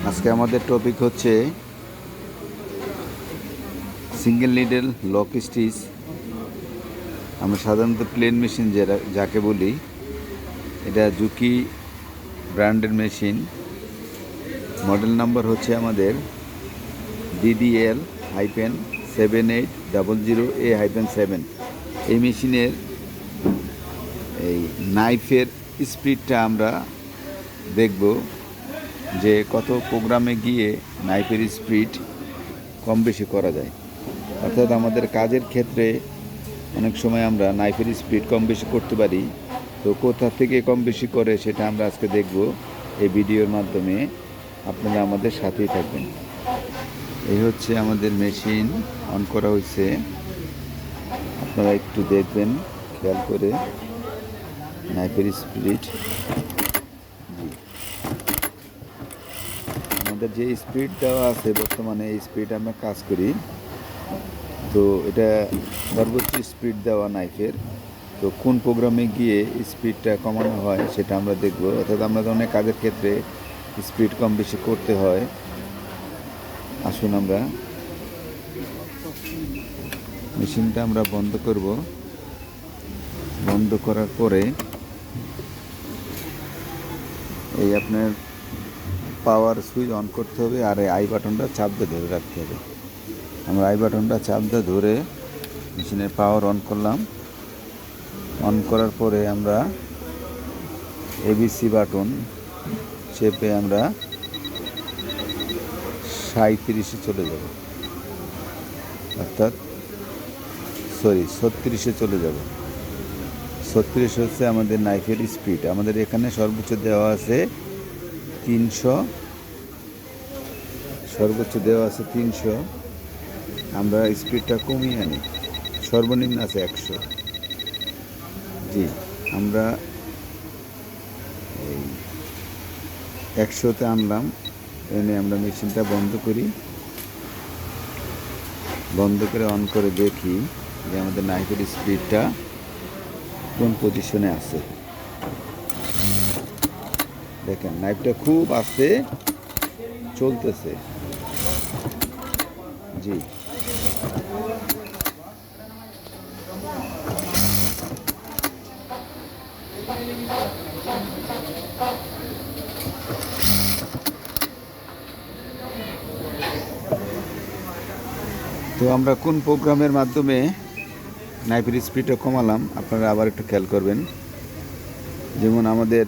আজকে আমাদের টপিক হচ্ছে সিঙ্গেল নিডেল লক স্টিচ। আমরা সাধারণত প্লেন মেশিন যাকে বলি, এটা জুকি ব্র্যান্ডের মেশিন। মডেল নাম্বার হচ্ছে আমাদের ddl-8700a-7। এই মেশিনের এই নাইফের স্পিডটা আমরা দেখব যে কত প্রোগ্রামে গিয়ে নাইফের স্পিড কম বেশি করা যায়। অর্থাৎ আমাদের কাজের ক্ষেত্রে অনেক সময় আমরা নাইফের স্পিড কম বেশি করতে পারি। তো কোথা থেকে কম বেশি করে সেটা আমরা আজকে দেখব এই ভিডিওর মাধ্যমে। আপনারা আমাদের সাথেই থাকবেন। এই হচ্ছে আমাদের মেশিন, অন করা হয়েছে। আপনারা একটু দেখবেন খেয়াল করে নাইফের স্পিড। আমাদের যে স্পিড দেওয়া আছে বর্তমানে, এই স্পিড আমরা কাজ করি। তো এটা সর্বোচ্চ স্পিড দেওয়া নাইফের। তো কোন প্রোগ্রামে গিয়ে স্পিডটা কমানো হয় সেটা আমরা দেখব। অর্থাৎ আমরা অনেক কাজের ক্ষেত্রে স্পিড কম বেশি করতে হয়। আসুন আমরা মেশিনটা আমরা বন্ধ করব। বন্ধ করার পরে এই আপনার পাওয়ার সুইচ অন করতে হবে, আর আই বাটনটা চাপ দিয়ে ধরে রাখতে হবে। আমরা আই বাটনটা চাপ দিয়ে ধরে মেশিনের পাওয়ার অন করলাম। অন করার পরে আমরা এবিসি বাটন চেপে আমরা 37-এ চলে যাব, অর্থাৎ 36-এ চলে যাব। 36 হচ্ছে আমাদের নাইফের স্পিড। আমাদের এখানে সর্বোচ্চ দেওয়া আছে 300, সর্বোচ্চ দেওয়া আছে 300। আমরা স্পিডটা কমিয়ে আনি, সর্বনিম্ন আছে 100। জি, আমরা এই 100-তে আনলাম। এনে আমরা মেশিনটা বন্ধ করি। বন্ধ করে অন করে দেখি যে আমাদের নাইফের স্পিডটা কোন পজিশনে আছে। দেখেন নাইফটা খুব আস্তে চলতেছে। জি, তো আমরা কোন প্রোগ্রামের মাধ্যমে নাইফের স্পিডটা কমালাম আপনারা আবার একটু খেয়াল করবেন। যেমন আমাদের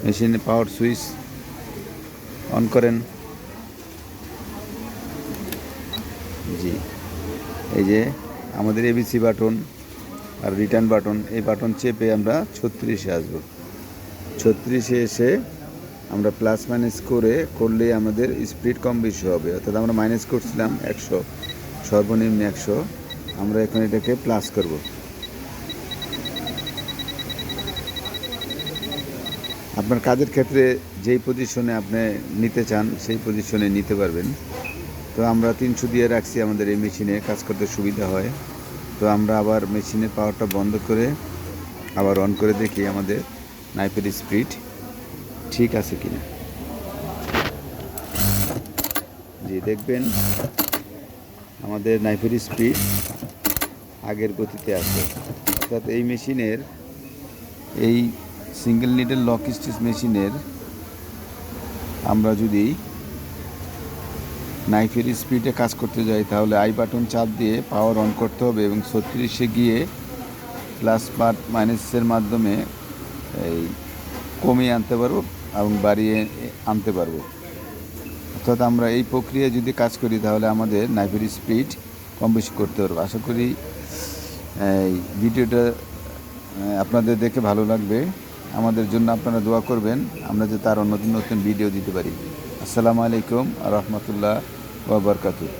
মেশিনে পাওয়ার সুইচ অন করেন। জি, এই যে আমাদের এবিসি বাটন আর রিটার্ন বাটন, এই বাটন চেপে আমরা 36-এ আসবো। 36-এ এসে আমরা প্লাস মাইনাস করলে আমাদের স্পিড কম বেশি হবে। অর্থাৎ আমরা মাইনাস করছিলাম 100, সর্বনিম্ন 100। আমরা এখন এটাকে প্লাস করব। আপনার কাজের ক্ষেত্রে যেই পজিশনে আপনি নিতে চান সেই পজিশনে নিতে পারবেন। তো আমরা 300 দিয়ে রাখছি, আমাদের এই মেশিনে কাজ করতে সুবিধা হয়। তো আমরা আবার মেশিনের পাওয়ারটা বন্ধ করে আবার অন করে দেখি আমাদের নাইফের স্পিড ঠিক আছে কিনা। জি, দেখবেন আমাদের নাইফের স্পিড আগের গতিতে আছে। অর্থাৎ এই মেশিনের, এই সিঙ্গেল নিডেল লক স্টিচ মেশিনের আমরা যদি নাইফের স্পিডে কাজ করতে যাই তাহলে আই বাটন চাপ দিয়ে পাওয়ার অন করতে হবে এবং 36-এ গিয়ে প্লাস মাইনাসের মাধ্যমে এই কমিয়ে আনতে পারবো এবং বাড়িয়ে আনতে পারবো। অর্থাৎ আমরা এই প্রক্রিয়ায় যদি কাজ করি তাহলে আমাদের নাইফের স্পিড কম বেশি করতে পারবো। আশা করি এই ভিডিওটা আপনাদের দেখে ভালো লাগবে। আমাদের জন্য আপনারা দোয়া করবেন, আমরা যাতে আরও নতুন নতুন ভিডিও দিতে পারি। আসসালামু আলাইকুম ওয়া রাহমাতুল্লাহি ওয়া বারাকাতুহু।